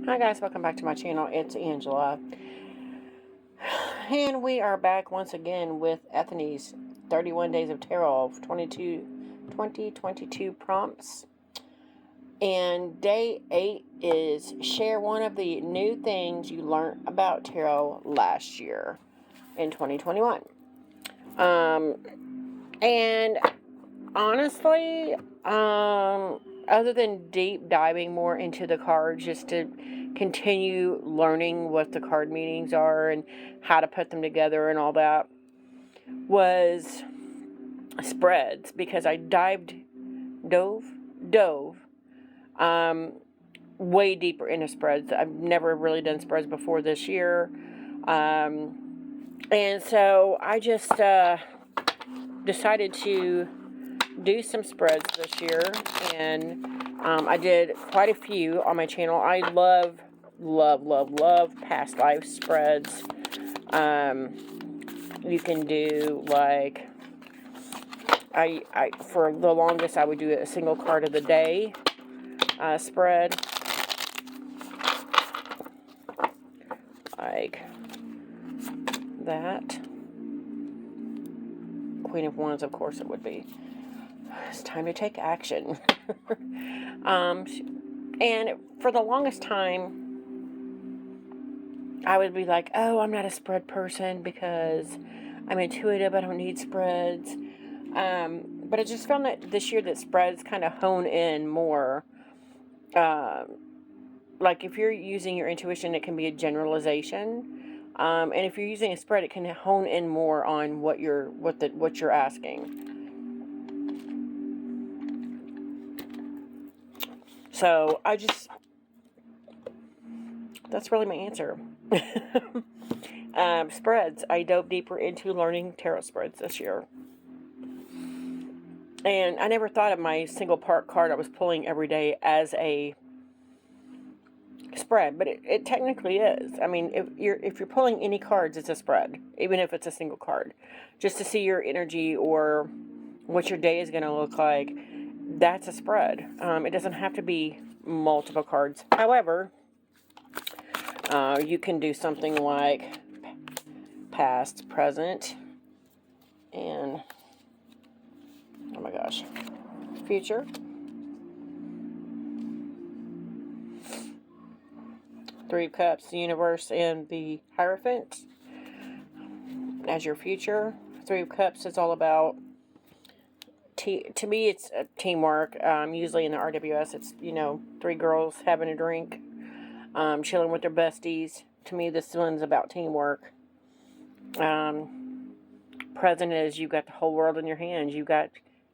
Hi guys, welcome back to my channel. It's Angela. And we are back once again with Ethony's 31 Days of Tarot 2022 prompts. And day 8 is share one of the new things you learned about tarot last year in 2021. And honestly, other than deep diving more into the cards just to continue learning what the card meanings are and how to put them together and all that, was spreads, because I dove way deeper into spreads. I've never really done spreads before this year. And so I just decided to do some spreads this year, and I did quite a few on my channel. I love past life spreads. You can do like I for the longest I would do a single card of the day spread, like that. Queen of Wands, of course it would be. It's time to take action. And for the longest time, I would be like, oh, I'm not a spread person because I'm intuitive, I don't need spreads. But I just found that this year that spreads kind of hone in more. Like if you're using your intuition, it can be a generalization. And if you're using a spread, it can hone in more on what you're asking. So that's really my answer. Spreads. I dove deeper into learning tarot spreads this year. And I never thought of my single part card I was pulling every day as a spread, but it technically is. I mean, if you're pulling any cards, it's a spread, even if it's a single card, just to see your energy or what your day is going to look like. That's a spread. It doesn't have to be multiple cards. However, you can do something like past, present, and oh my gosh, future. Three of Cups, the Universe, and the Hierophant as your future. Three of Cups is all about, to me, it's teamwork. Usually in the RWS, it's, three girls having a drink, chilling with their besties. To me, this one's about teamwork. Present is you've got the whole world in your hands. You've got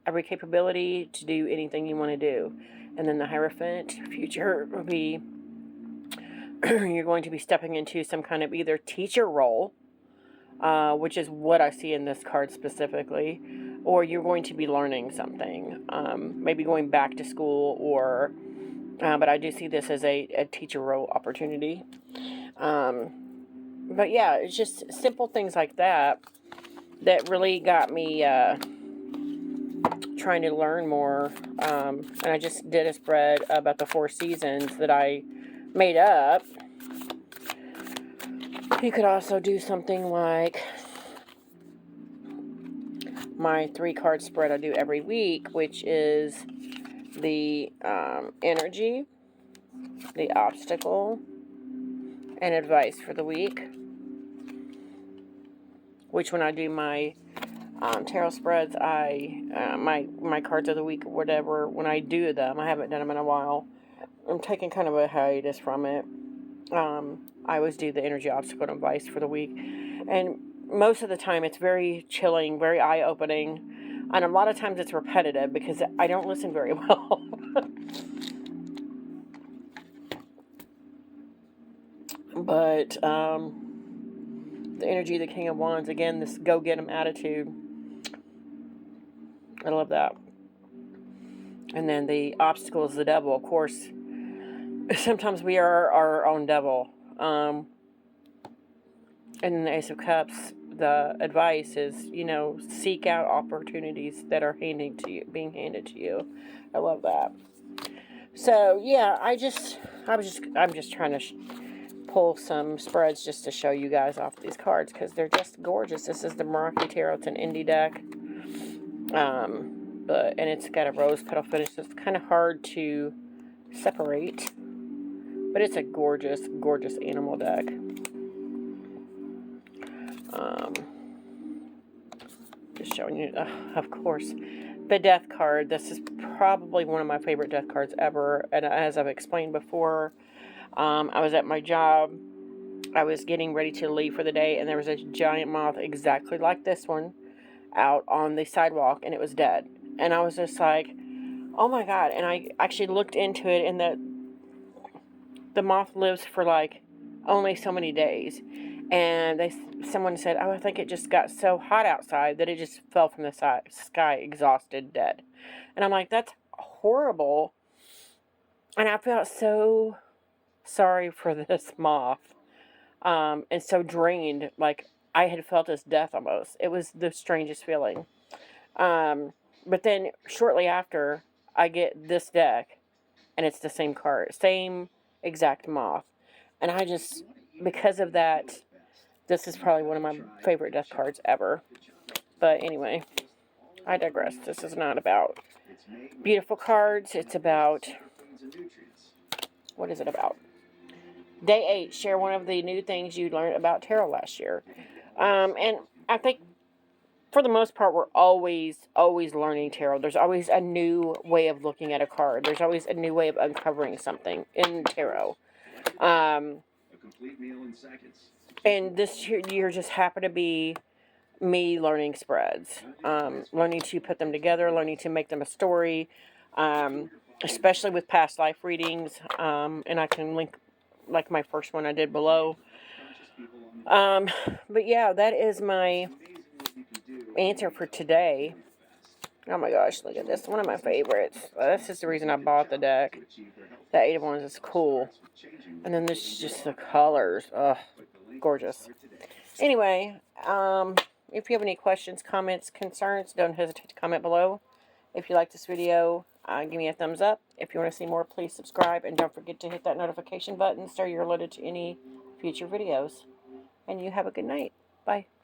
every capability to do anything you want to do. And then the Hierophant, future, will be you're going to be stepping into some kind of either teacher role, which is what I see in this card specifically, or you're going to be learning something, maybe going back to school, or but I do see this as a teacher role opportunity. But yeah, it's just simple things like that really got me trying to learn more. And I just did a spread about the 4 seasons that I made up. You could also do something like my 3-card spread I do every week, which is the energy, the obstacle, and advice for the week. Which when I do my tarot spreads, my cards of the week or whatever, when I do them, I haven't done them in a while. I'm taking kind of a hiatus from it. I always do the energy, obstacle, and advice for the week. And most of the time it's very chilling, very eye-opening. And a lot of times it's repetitive because I don't listen very well. But the energy, the King of Wands, again, this go-get-em attitude. I love that. And then the obstacle is the devil, of course. Sometimes we are our own devil. And then the Ace of Cups, the advice is, seek out opportunities that are being handed to you. I love that. So, yeah, I just I'm just trying to pull some spreads just to show you guys off these cards because they're just gorgeous. This is the Meraki Tarot. It's an indie deck. And it's got a rose petal finish. So it's kind of hard to separate. But it's a gorgeous, gorgeous animal deck. Just showing you, of course, the death card. This is probably one of my favorite death cards ever. And as I've explained before, I was at my job. I was getting ready to leave for the day, and there was a giant moth exactly like this one out on the sidewalk, and it was dead. And I was just like, oh my God. And I actually looked into it, and the moth lives for like only so many days. And someone said, oh, I think it just got so hot outside that it just fell from the sky, exhausted, dead. And I'm like, that's horrible. And I felt so sorry for this moth. And so drained, like I had felt his death almost. It was the strangest feeling. But then shortly after, I get this deck, and it's the same card, same exact moth. And I just, because of that, this is probably one of my favorite death cards ever. But anyway, I digress. This is not about beautiful cards. It's about, what is it about? Day 8, share one of the new things you learned about tarot last year. And I think, for the most part, we're always learning tarot. There's always a new way of looking at a card. There's always a new way of uncovering something in tarot. And this year just happened to be me learning spreads. Learning to put them together, learning to make them a story, especially with past life readings. And I can link, like my first one I did below. But yeah, that is my answer for today. Oh my gosh, look at this. One of my favorites. This is the reason I bought the deck. The 8 of Wands is cool. And then this is just the colors. Ugh, gorgeous. Anyway, if you have any questions, comments, concerns, don't hesitate to comment below. If you like this video, give me a thumbs up. If you want to see more, please subscribe. And don't forget to hit that notification button so you're alerted to any future videos. And you have a good night. Bye.